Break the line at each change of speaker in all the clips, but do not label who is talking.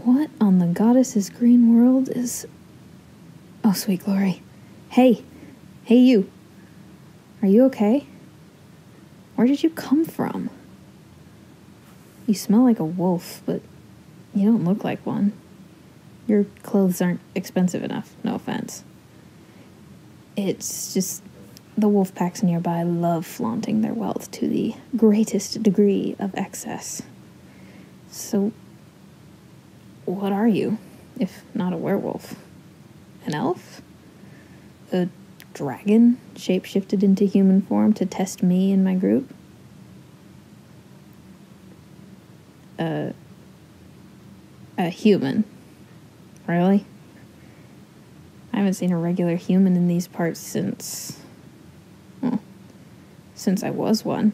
What on the goddess's green world is... Oh, sweet glory. Hey! Hey, you! Are you okay? Where did you come from? You smell like a wolf, but you don't look like one. Your clothes aren't expensive enough, no offense. It's just the wolf packs nearby love flaunting their wealth to the greatest degree of excess. So, what are you, if not a werewolf? An elf? A dragon shape-shifted into human form to test me and my group? A human. Really? I haven't seen a regular human in these parts since I was one.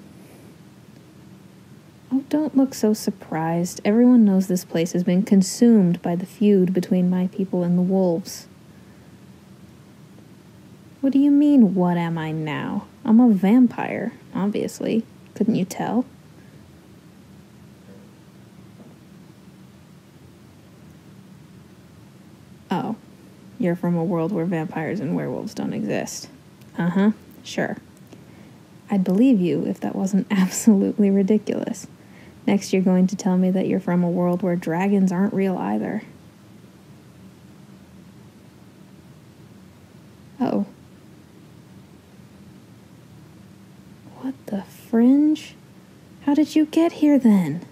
Oh, don't look so surprised. Everyone knows this place has been consumed by the feud between my people and the wolves. What do you mean, what am I now? I'm a vampire, obviously. Couldn't you tell? Oh, you're from a world where vampires and werewolves don't exist. Uh-huh, sure. I'd believe you if that wasn't absolutely ridiculous. Next, you're going to tell me that you're from a world where dragons aren't real either. Oh. What the fringe? How did you get here then?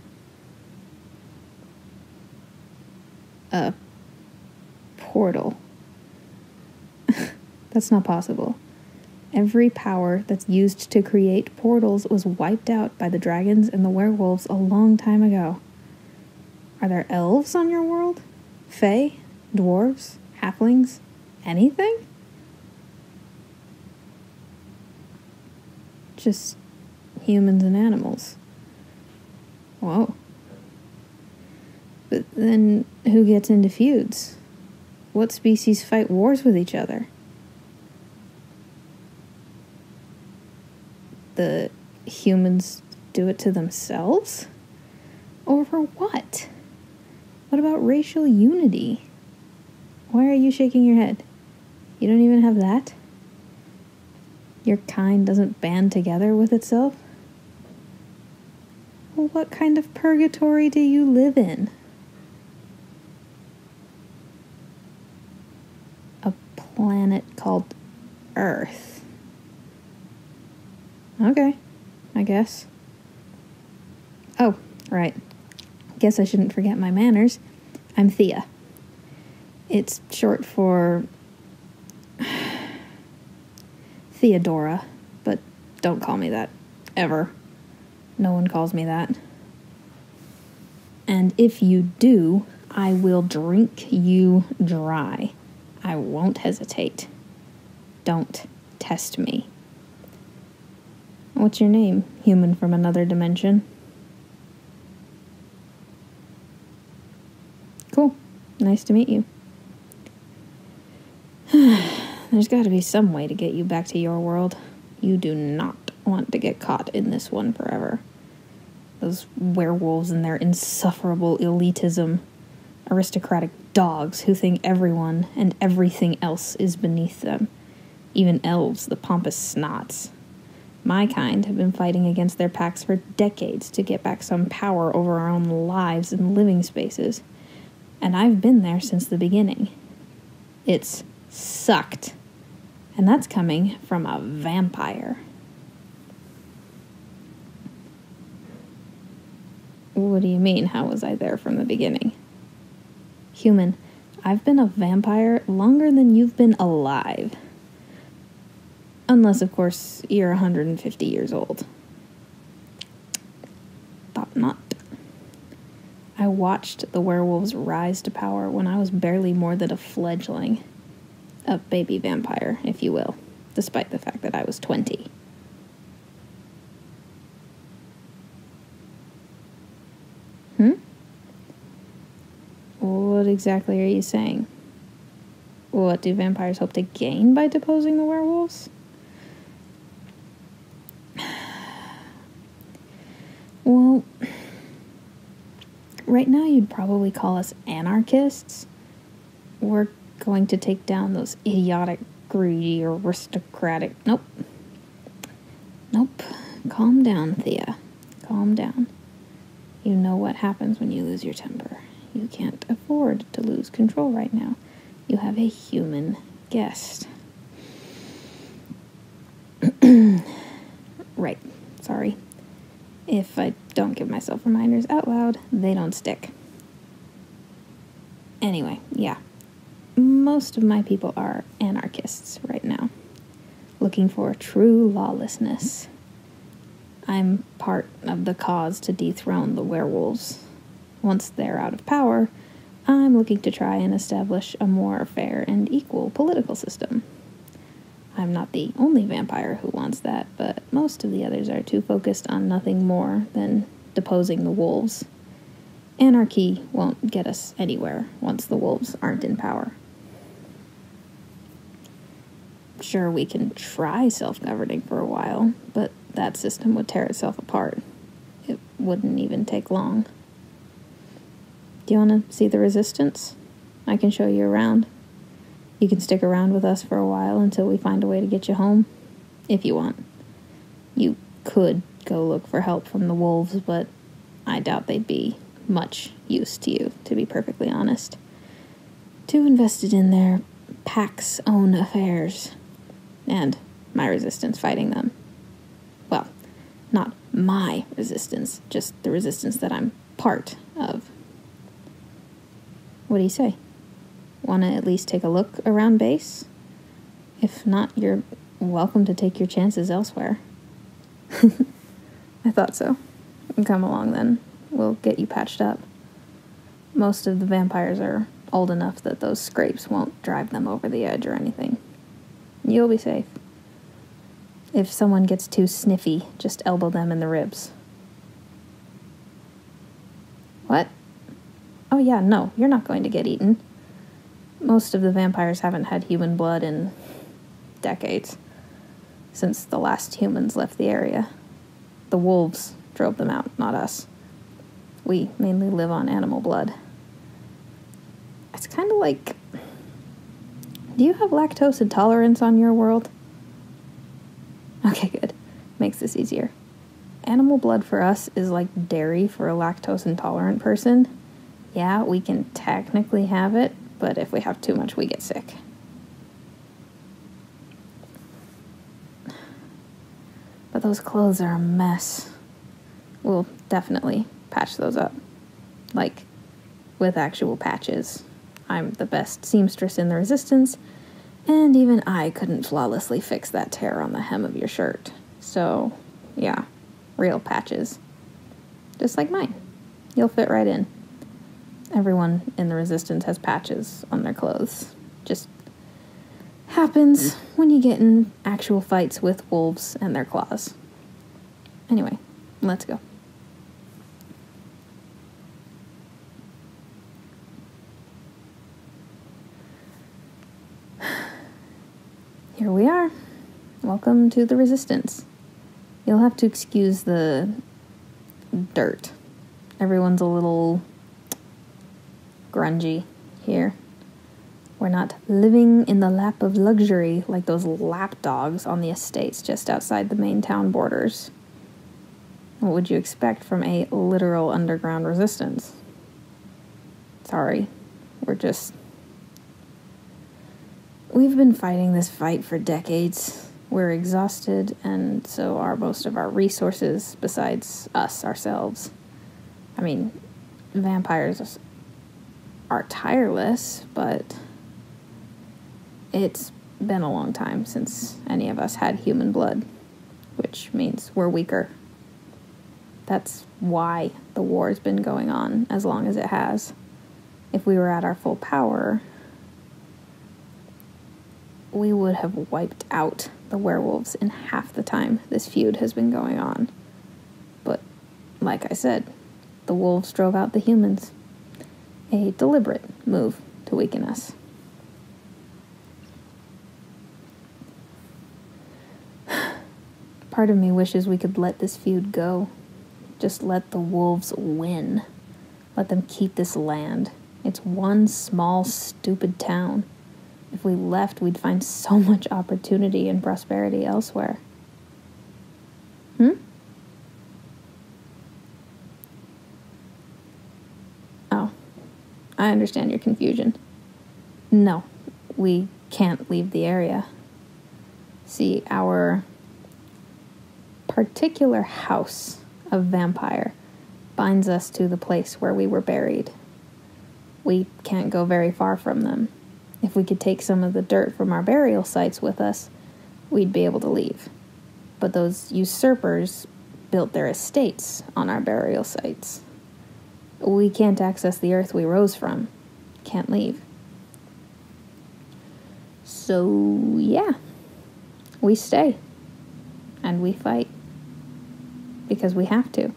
A portal. That's not possible. Every power that's used to create portals was wiped out by the dragons and the werewolves a long time ago. Are there elves on your world? Fae? Dwarves? Halflings? Anything? Just humans and animals. Whoa. But then who gets into feuds? What species fight wars with each other? The humans do it to themselves? Over what? What about racial unity? Why are you shaking your head? You don't even have that? Your kind doesn't band together with itself? Well, what kind of purgatory do you live in? A planet called Earth. Okay, I guess. Oh, right. Guess I shouldn't forget my manners. I'm Thea. It's short for Theodora, but don't call me that. Ever. No one calls me that. And if you do, I will drink you dry. I won't hesitate. Don't test me. What's your name, human from another dimension? Cool. Nice to meet you. There's got to be some way to get you back to your world. You do not want to get caught in this one forever. Those werewolves and their insufferable elitism. Aristocratic dogs who think everyone and everything else is beneath them. Even elves, the pompous snots. My kind have been fighting against their packs for decades to get back some power over our own lives and living spaces. And I've been there since the beginning. It's sucked. And that's coming from a vampire. What do you mean, how was I there from the beginning? Human, I've been a vampire longer than you've been alive. Unless, of course, you're 150 years old. Thought not. I watched the werewolves rise to power when I was barely more than a fledgling. A baby vampire, if you will, despite the fact that I was 20. What exactly are you saying? What do vampires hope to gain by deposing the werewolves? Well, Right now, you'd probably call us anarchists. We're going to take down those idiotic, greedy, aristocratic... Nope. Calm down, Thea. Calm down. You know what happens when you lose your temper. You can't afford to lose control right now. You have a human guest. Right. Sorry. If I don't give myself reminders out loud, they don't stick. Anyway, yeah. Most of my people are anarchists right now, looking for true lawlessness. I'm part of the cause to dethrone the werewolves. Once they're out of power, I'm looking to try and establish a more fair and equal political system. I'm not the only vampire who wants that, but most of the others are too focused on nothing more than deposing the wolves. Anarchy won't get us anywhere once the wolves aren't in power. Sure, we can try self-governing for a while, but that system would tear itself apart. It wouldn't even take long. Do you want to see the resistance? I can show you around. You can stick around with us for a while until we find a way to get you home, if you want. You could go look for help from the wolves, but I doubt they'd be much use to you, to be perfectly honest. Too invested in their pack's own affairs, and my resistance fighting them. Well, not my resistance, just the resistance that I'm part of. What do you say? Want to at least take a look around base? If not, you're welcome to take your chances elsewhere. I thought so. Come along then. We'll get you patched up. Most of the vampires are old enough that those scrapes won't drive them over the edge or anything. You'll be safe. If someone gets too sniffy, just elbow them in the ribs. What? Oh yeah, no, you're not going to get eaten. Most of the vampires haven't had human blood in decades, since the last humans left the area. The wolves drove them out, not us. We mainly live on animal blood. It's kind of like... Do you have lactose intolerance on your world? Okay, good. Makes this easier. Animal blood for us is like dairy for a lactose intolerant person. Yeah, we can technically have it, but if we have too much, we get sick. But those clothes are a mess. We'll definitely patch those up. Like, with actual patches. I'm the best seamstress in the Resistance, and even I couldn't flawlessly fix that tear on the hem of your shirt. So, yeah, real patches. Just like mine. You'll fit right in. Everyone in the Resistance has patches on their clothes. Just happens when you get in actual fights with wolves and their claws. Anyway, let's go. Here we are. Welcome to the Resistance. You'll have to excuse the dirt. Everyone's a little grungy here. We're not living in the lap of luxury like those lap dogs on the estates just outside the main town borders. What would you expect from a literal underground resistance? Sorry, we've been fighting this fight for decades. We're exhausted, and so are most of our resources besides us ourselves. I mean, vampires are tireless, but it's been a long time since any of us had human blood, which means we're weaker. That's why the war's been going on as long as it has. If we were at our full power, we would have wiped out the werewolves in half the time this feud has been going on. But, like I said, the wolves drove out the humans. A deliberate move to weaken us. Part of me wishes we could let this feud go. Just let the wolves win. Let them keep this land. It's one small, stupid town. If we left, we'd find so much opportunity and prosperity elsewhere. Oh, I understand your confusion. No, we can't leave the area. See, our particular house of vampire binds us to the place where we were buried. We can't go very far from them. If we could take some of the dirt from our burial sites with us, we'd be able to leave. But those usurpers built their estates on our burial sites. We can't access the earth we rose from. Can't leave. So, yeah. We stay. And we fight. Because we have to.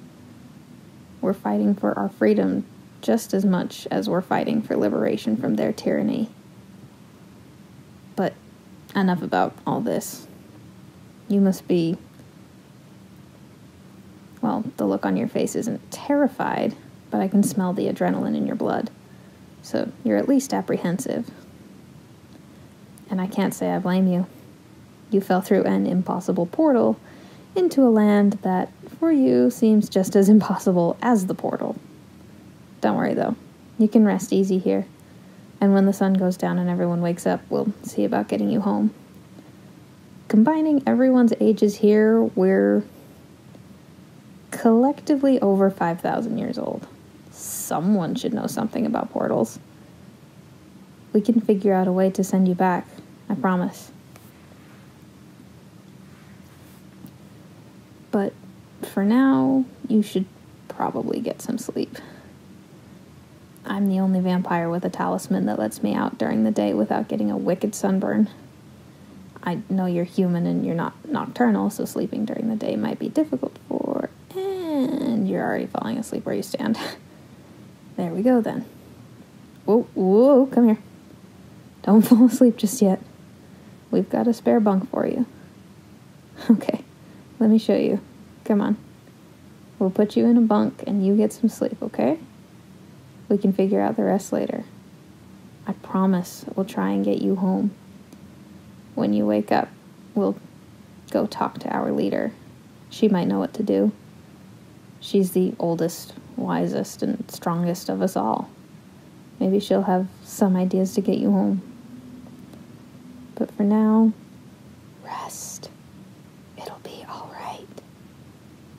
We're fighting for our freedom just as much as we're fighting for liberation from their tyranny. But enough about all this. You must be... Well, the look on your face isn't terrified, but I can smell the adrenaline in your blood. So you're at least apprehensive. And I can't say I blame you. You fell through an impossible portal into a land that, for you, seems just as impossible as the portal. Don't worry, though. You can rest easy here. And when the sun goes down and everyone wakes up, we'll see about getting you home. Combining everyone's ages here, we're collectively over 5,000 years old. Someone should know something about portals. We can figure out a way to send you back, I promise. But for now, you should probably get some sleep. I'm the only vampire with a talisman that lets me out during the day without getting a wicked sunburn. I know you're human and you're not nocturnal, so sleeping during the day might be difficult for... And you're already falling asleep where you stand. There we go, then. Whoa, come here. Don't fall asleep just yet. We've got a spare bunk for you. Okay, let me show you. Come on. We'll put you in a bunk and you get some sleep, okay? We can figure out the rest later. I promise we'll try and get you home. When you wake up, we'll go talk to our leader. She might know what to do. She's the oldest, wisest, and strongest of us all. Maybe she'll have some ideas to get you home. But for now, rest. It'll be all right.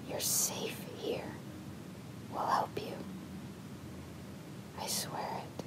You're safe here. We'll help you. I swear it.